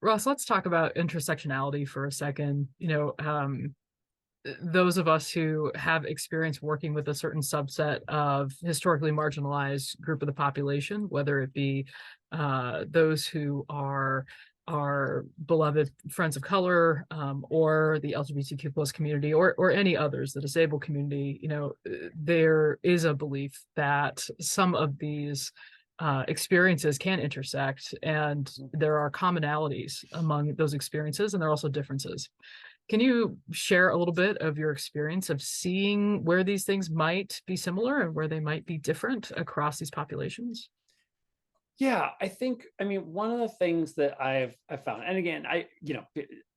Ross, let's talk about intersectionality for a second. Those of us who have experience working with a certain subset of historically marginalized group of the population, whether it be those who are our beloved friends of color, or the LGBTQ plus community, or any others, the disabled community, there is a belief that some of these experiences can intersect, and there are commonalities among those experiences, and there are also differences. Can you share a little bit of your experience of seeing where these things might be similar and where they might be different across these populations? Yeah, I mean, one of the things that I've found, and again, I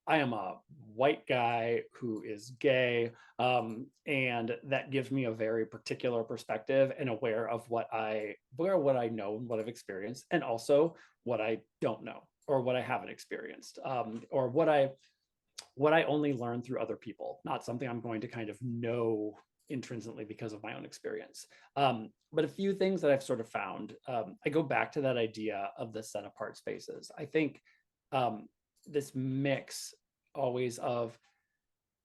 am a white guy who is gay, and that gives me a very particular perspective and aware of what I know and what I've experienced, and also what I don't know or what I haven't experienced, or what I only learn through other people, not something I'm going to kind of know intrinsically because of my own experience. But a few things that I've sort of found, I go back to that idea of the set apart spaces. I think this mix always of,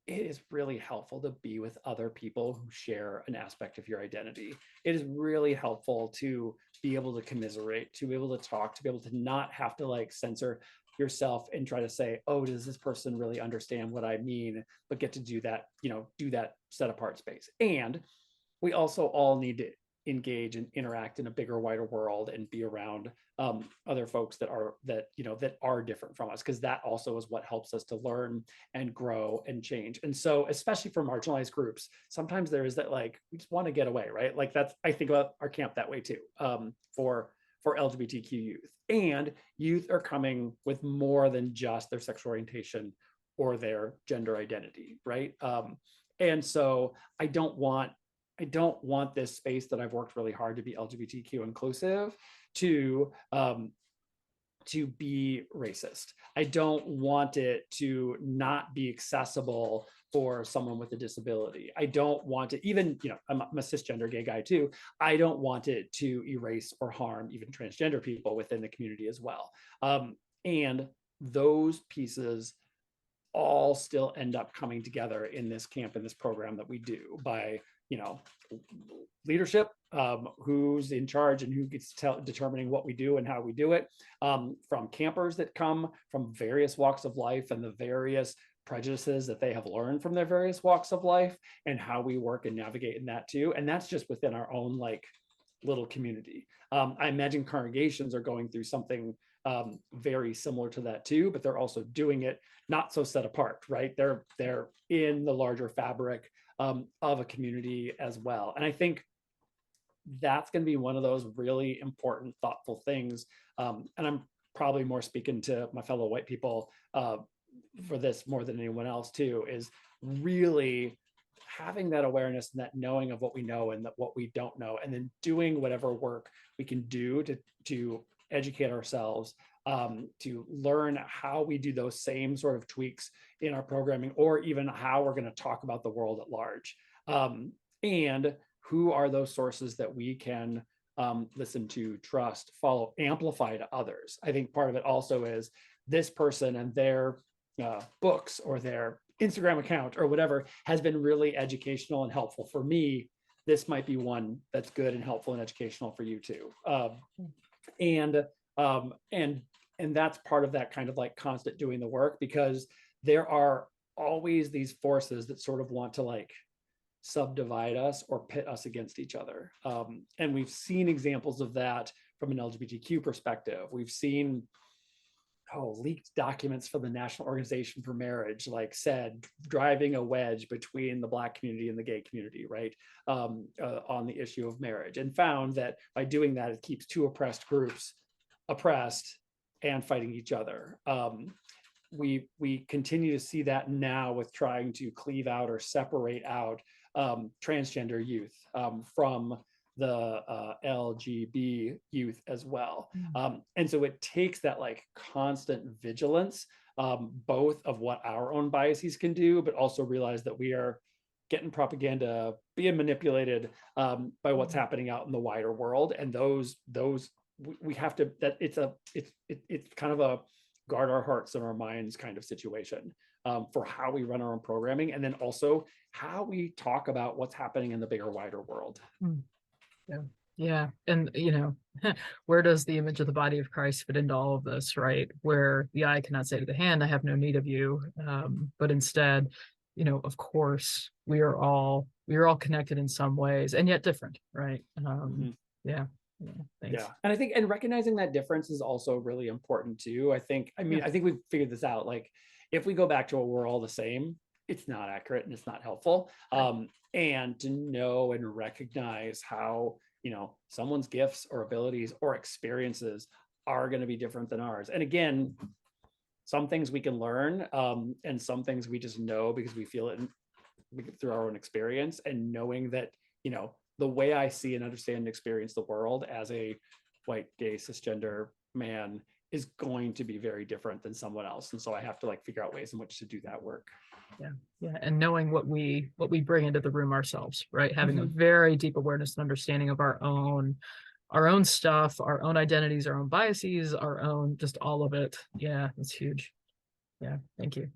it is really helpful to be with other people who share an aspect of your identity. It is really helpful to be able to commiserate, to be able to talk, to be able to not have to like censor yourself and try to say, oh, does this person really understand what I mean? But get to do that, do that set apart space. And we also all need to engage and interact in a bigger, wider world and be around other folks that are different from us, because that also is what helps us to learn and grow and change. And so, especially for marginalized groups, sometimes there is that like we just want to get away, right? Like that's, I think about our camp that way too. For LGBTQ youth, and youth are coming with more than just their sexual orientation or their gender identity, right? And so I don't want this space that I've worked really hard to be LGBTQ inclusive to be racist. I don't want it to not be accessible for someone with a disability. I don't want it, even, I'm a cisgender gay guy too. I don't want it to erase or harm even transgender people within the community as well. And those pieces all still end up coming together in this camp, in this program that we do by, leadership, who's in charge and who gets determining what we do and how we do it, from campers that come from various walks of life and the various prejudices that they have learned from their various walks of life, and how we work and navigate in that too. And that's just within our own like little community. I imagine congregations are going through something very similar to that too, but they're also doing it not so set apart, right? They're in the larger fabric of a community as well. And I think that's going to be one of those really important, thoughtful things. And I'm probably more speaking to my fellow white people for this more than anyone else too, is really having that awareness and that knowing of what we know and that what we don't know, and then doing whatever work we can do to educate ourselves, to learn how we do those same sort of tweaks in our programming, or even how we're going to talk about the world at large. And who are those sources that we can listen to, trust, follow, amplify to others. I think part of it also is this person and their books or their Instagram account or whatever has been really educational and helpful for me. This might be one that's good and helpful and educational for you too. And that's part of that kind of like constant doing the work, because there are always these forces that sort of want to like subdivide us or pit us against each other. And we've seen examples of that from an LGBTQ perspective. We've seen leaked documents from the National Organization for Marriage, like said, driving a wedge between the Black community and the gay community, right, on the issue of marriage, and found that by doing that, it keeps two oppressed groups oppressed and fighting each other. We continue to see that now with trying to cleave out or separate out transgender youth from the LGB youth as well. And so it takes that like constant vigilance, both of what our own biases can do, but also realize that we are getting propaganda, being manipulated by what's happening out in the wider world. And those we have to, that it's kind of guard our hearts and our minds kind of situation, for how we run our own programming, and then also how we talk about what's happening in the bigger, wider world. Mm. Yeah. Yeah. And, where does the image of the body of Christ fit into all of this, right? Where the eye cannot say to the hand, I have no need of you. But instead, of course, we are all connected in some ways and yet different, right? Yeah. Yeah. Thanks. Yeah. And I think, and recognizing that difference is also really important too. I think we've figured this out. Like, if we go back to a we're all the same, it's not accurate and it's not helpful. Right. And to know and recognize how, someone's gifts or abilities or experiences are going to be different than ours. And again, some things we can learn, and some things we just know because we feel it through our own experience, and knowing that, the way I see and understand and experience the world as a white, gay, cisgender man is going to be very different than someone else. And so I have to figure out ways in which to do that work. Yeah. Yeah. And knowing what we bring into the room ourselves, right? Having a very deep awareness and understanding of our own stuff, our own identities, our own biases, our own, just all of it. Yeah, it's huge. Yeah. Thank you.